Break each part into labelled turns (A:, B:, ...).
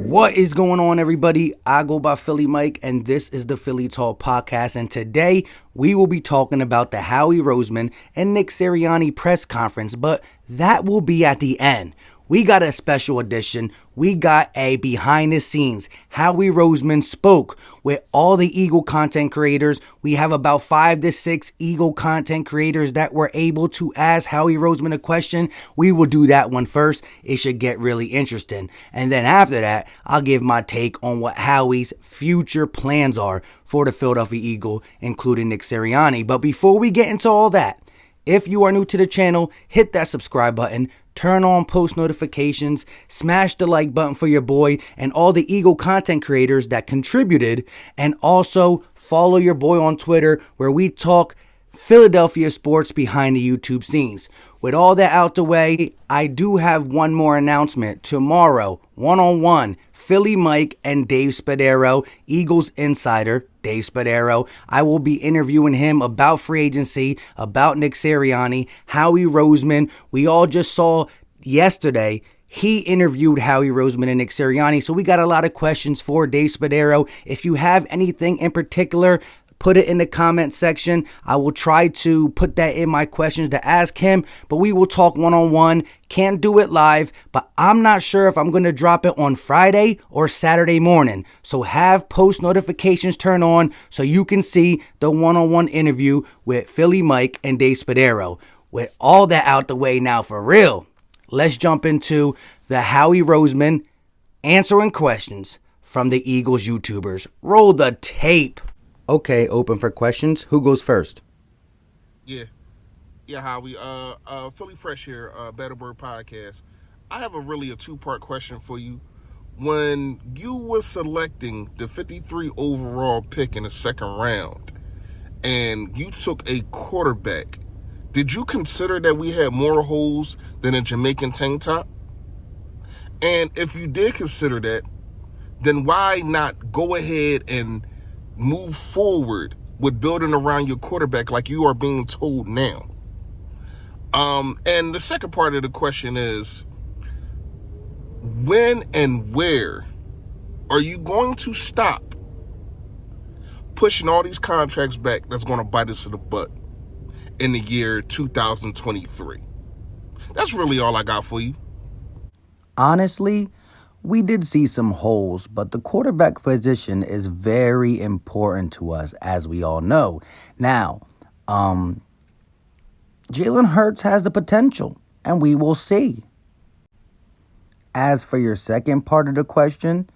A: What is going on, everybody? I go by Philly Mike, and this is the Philly Talk Podcast. And today we will be talking about the Howie Roseman and Nick Sirianni press conference, but that will be at the end. We got a special edition. We got a behind the scenes. Howie Roseman spoke with all the Eagle content creators. We have about 5 to 6 Eagle content creators that were able to ask Howie Roseman a question. We will do that one first. It should get really interesting. And then after that, I'll give my take on what Howie's future plans are for the Philadelphia Eagle, including Nick Sirianni. But before we get into all that, if you are new to the channel, hit that subscribe button, turn on post notifications, smash the like button for your boy and all the Eagle content creators that contributed, and also follow your boy on Twitter where we talk Philadelphia sports behind the YouTube scenes. With all that out the way, I do have one more announcement. Tomorrow, one-on-one, Philly Mike and Dave Spadaro, Eagles insider Dave Spadaro. I will be interviewing him about free agency, about Nick Sirianni, Howie Roseman. We all just saw yesterday he interviewed Howie Roseman and Nick Sirianni, so we got a lot of questions for Dave Spadaro. If you have anything in particular, put it in the comment section. I will try to put that in my questions to ask him, but we will talk one-on-one. Can't do it live, but I'm not sure if I'm going to drop it on Friday or Saturday morning. So have post notifications turned on so you can see the one-on-one interview with Philly Mike and Dave Spadaro. With all that out the way now, for real, let's jump into the Howie Roseman answering questions from the Eagles YouTubers. Roll the tape. Okay, open for questions. Who goes first?
B: Yeah, Howie. Philly Fresh here, Better Bird Podcast. I have a two-part question for you. When you were selecting the 53 overall pick in the second round, and you took a quarterback, did you consider that we had more holes than a Jamaican tank top? And if you did consider that, then why not go ahead and move forward with building around your quarterback like you are being told now? And the second part of the question is, when and where are you going to stop pushing all these contracts back that's going to bite us in the butt in the year 2023? That's really all I got for you.
A: Honestly, we did see some holes, but the quarterback position is very important to us, as we all know. Now, Jalen Hurts has the potential, and we will see. As for your second part of the question,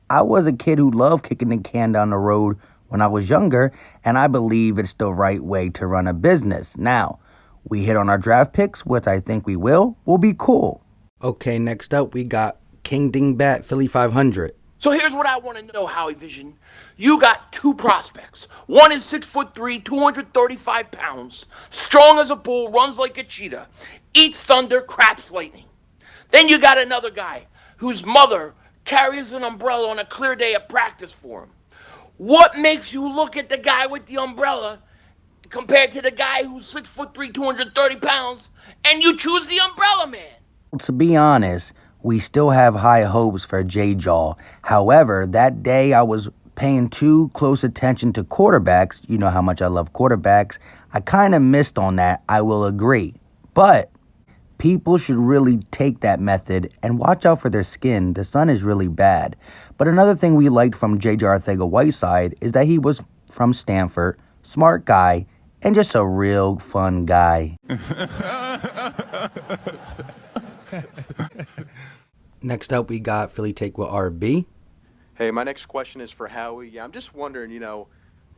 A: I was a kid who loved kicking the can down the road when I was younger, and I believe it's the right way to run a business. Now, we hit on our draft picks, which I think we will be cool. Okay, next up, we got King Dingbat, Philly 500.
C: So here's what I want to know, Howie Vision. You got 2 prospects. One is 6'3", 235 pounds, strong as a bull, runs like a cheetah, eats thunder, craps lightning. Then you got another guy whose mother carries an umbrella on a clear day at practice for him. What makes you look at the guy with the umbrella compared to the guy who's 6'3", 230 pounds, and you choose the umbrella man?
A: To be honest, we still have high hopes for J-Jaw. However, that day I was paying too close attention to quarterbacks. You know how much I love quarterbacks. I kind of missed on that, I will agree. But people should really take that method and watch out for their skin. The sun is really bad. But another thing we liked from J.J. Arcega-Whiteside is that he was from Stanford, smart guy, and just a real fun guy. Next up, we got Philly Take with RB.
D: Hey, my next question is for Howie. Yeah, I'm just wondering,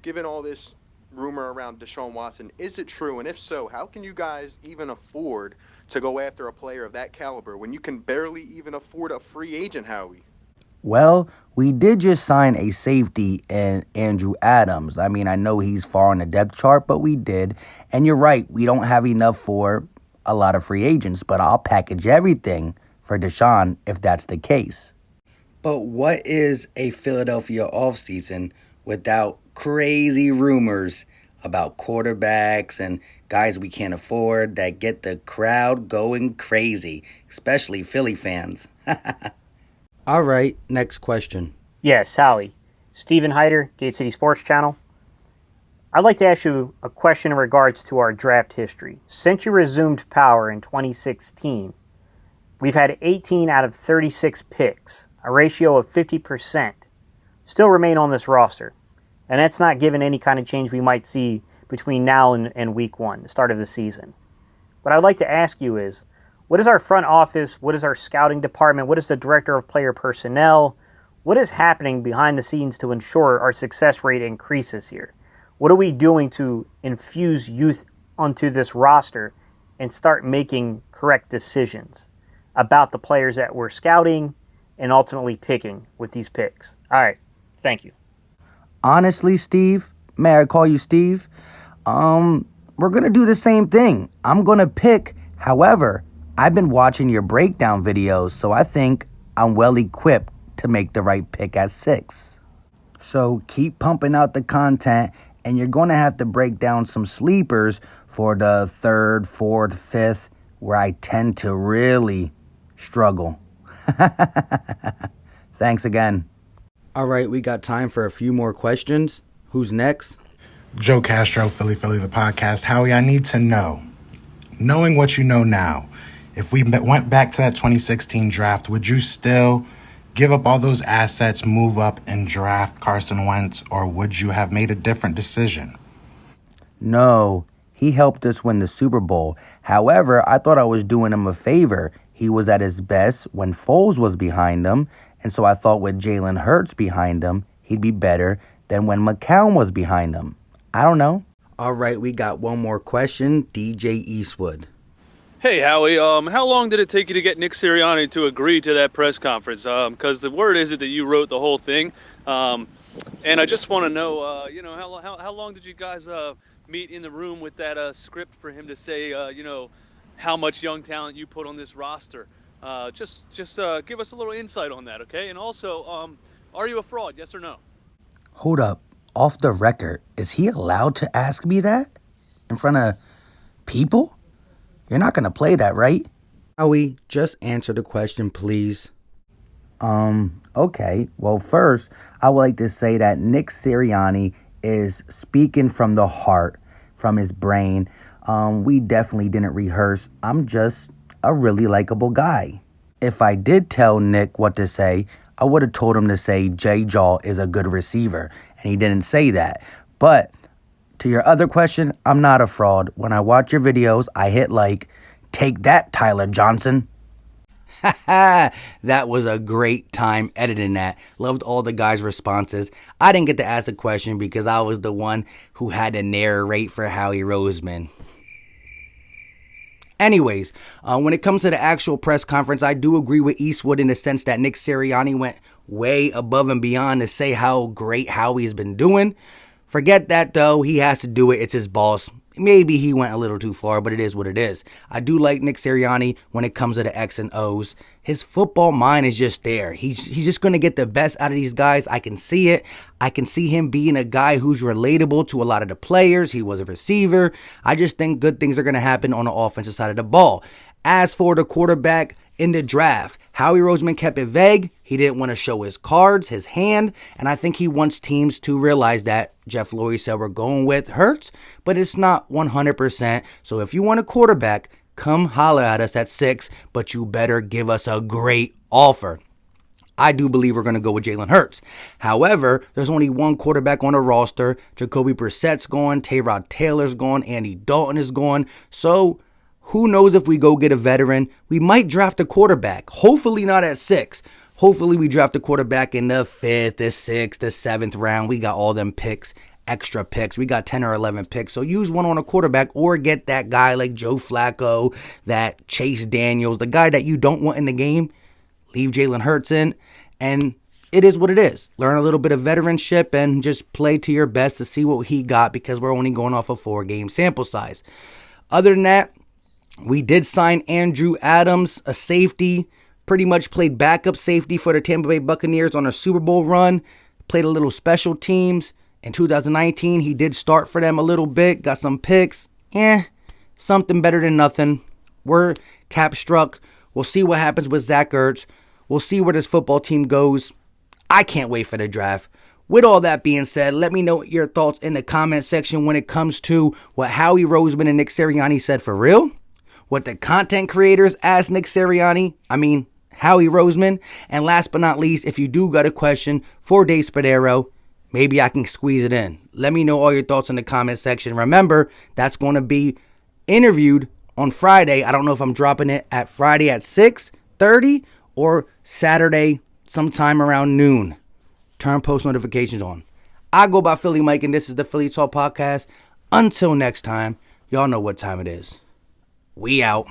D: given all this rumor around Deshaun Watson, is it true? And if so, how can you guys even afford to go after a player of that caliber when you can barely even afford a free agent, Howie?
A: Well, we did just sign a safety in Andrew Adams. I mean, I know he's far on the depth chart, but we did. And you're right, we don't have enough for a lot of free agents, but I'll package everything for Deshaun if that's the case. But what is a Philadelphia offseason without crazy rumors about quarterbacks and guys we can't afford that get the crowd going crazy, especially Philly fans? All right, next question.
E: Yes, Howie. Stephen Hyder, Gate City Sports Channel. I'd like to ask you a question in regards to our draft history. Since you resumed power in 2016, we've had 18 out of 36 picks, a ratio of 50%, still remain on this roster. And that's not given any kind of change we might see between now and week one, the start of the season. What I'd like to ask you is, what is our front office? What is our scouting department? What is the director of player personnel? What is happening behind the scenes to ensure our success rate increases here? What are we doing to infuse youth onto this roster and start making correct decisions about the players that we're scouting and ultimately picking with these picks? All right. Thank you.
A: Honestly, Steve, may I call you Steve? We're going to do the same thing. I'm going to pick. However, I've been watching your breakdown videos, so I think I'm well equipped to make the right pick at 6. So keep pumping out the content, and you're going to have to break down some sleepers for the 3rd, 4th, 5th, where I tend to really struggle. Thanks again. All right, we got time for a few more questions. Who's next?
F: Joe Castro, Philly the podcast. Howie, I need to know, knowing what you know now, if we went back to that 2016 draft, would you still give up all those assets, move up and draft Carson Wentz, or would you have made a different decision?
A: No, he helped us win the Super Bowl. However, I thought I was doing him a favor. He was at his best when Foles was behind him, and so I thought with Jalen Hurts behind him, he'd be better than when McCown was behind him. I don't know. All right, we got one more question. DJ Eastwood.
G: Hey, Howie, how long did it take you to get Nick Sirianni to agree to that press conference? Because the word is it that you wrote the whole thing. And I just want to know, how long did you guys meet in the room with that script for him to say, how much young talent you put on this roster? Just give us a little insight on that, okay? And also, are you a fraud, yes or no?
A: Hold up. Off the record, is he allowed to ask me that? In front of people? You're not going to play that, right? Howie, just answer the question, please. Okay. Well, first, I would like to say that Nick Sirianni is speaking from the heart, from his brain. We definitely didn't rehearse. I'm just a really likable guy. If I did tell Nick what to say, I would have told him to say Jay Jaw is a good receiver, and he didn't say that. But to your other question, I'm not a fraud. When I watch your videos, I hit like, take that, Tyler Johnson. That was a great time editing that. Loved all the guys' responses. I didn't get to ask a question because I was the one who had to narrate for Howie Roseman. Anyways, when it comes to the actual press conference, I do agree with Eastwood in the sense that Nick Sirianni went way above and beyond to say how great Howie's been doing. Forget that, though. He has to do it. It's his boss. Maybe he went a little too far, but it is what it is. I do like Nick Sirianni when it comes to the X and O's. His football mind is just there. He's just going to get the best out of these guys. I can see it. I can see him being a guy who's relatable to a lot of the players. He was a receiver. I just think good things are going to happen on the offensive side of the ball. As for the quarterback in the draft, Howie Roseman kept it vague. He didn't want to show his cards, his hand, and I think he wants teams to realize that Jeff Lurie said we're going with Hurts, but it's not 100%. So if you want a quarterback, come holler at us at 6, but you better give us a great offer. I do believe we're going to go with Jalen Hurts. However, there's only one quarterback on the roster. Jacoby Brissett's gone, Tyrod Taylor's gone, Andy Dalton is gone. So who knows if we go get a veteran? We might draft a quarterback. Hopefully not at 6. Hopefully we draft a quarterback in the 5th, the 6th, the 7th round. We got all them picks, extra picks. We got 10 or 11 picks. So use one on a quarterback or get that guy like Joe Flacco, that Chase Daniels, the guy that you don't want in the game. Leave Jalen Hurts in, and it is what it is. Learn a little bit of veteranship and just play to your best to see what he got because we're only going off a 4-game sample size. Other than that, we did sign Andrew Adams, a safety. Pretty much played backup safety for the Tampa Bay Buccaneers on a Super Bowl run. Played a little special teams. In 2019, he did start for them a little bit. Got some picks. Something better than nothing. We're cap struck. We'll see what happens with Zach Ertz. We'll see where this football team goes. I can't wait for the draft. With all that being said, let me know your thoughts in the comment section when it comes to what Howie Roseman and Nick Sirianni said for real, what the content creators asked Howie Roseman, and last but not least, if you do got a question for Dave Spadero, maybe I can squeeze it in. Let me know all your thoughts in the comment section. Remember, that's going to be interviewed on Friday. I don't know if I'm dropping it at Friday at 6:30 or Saturday sometime around noon. Turn post notifications on. I go by Philly Mike, and this is the Philly Talk Podcast. Until next time, y'all know what time it is. We out.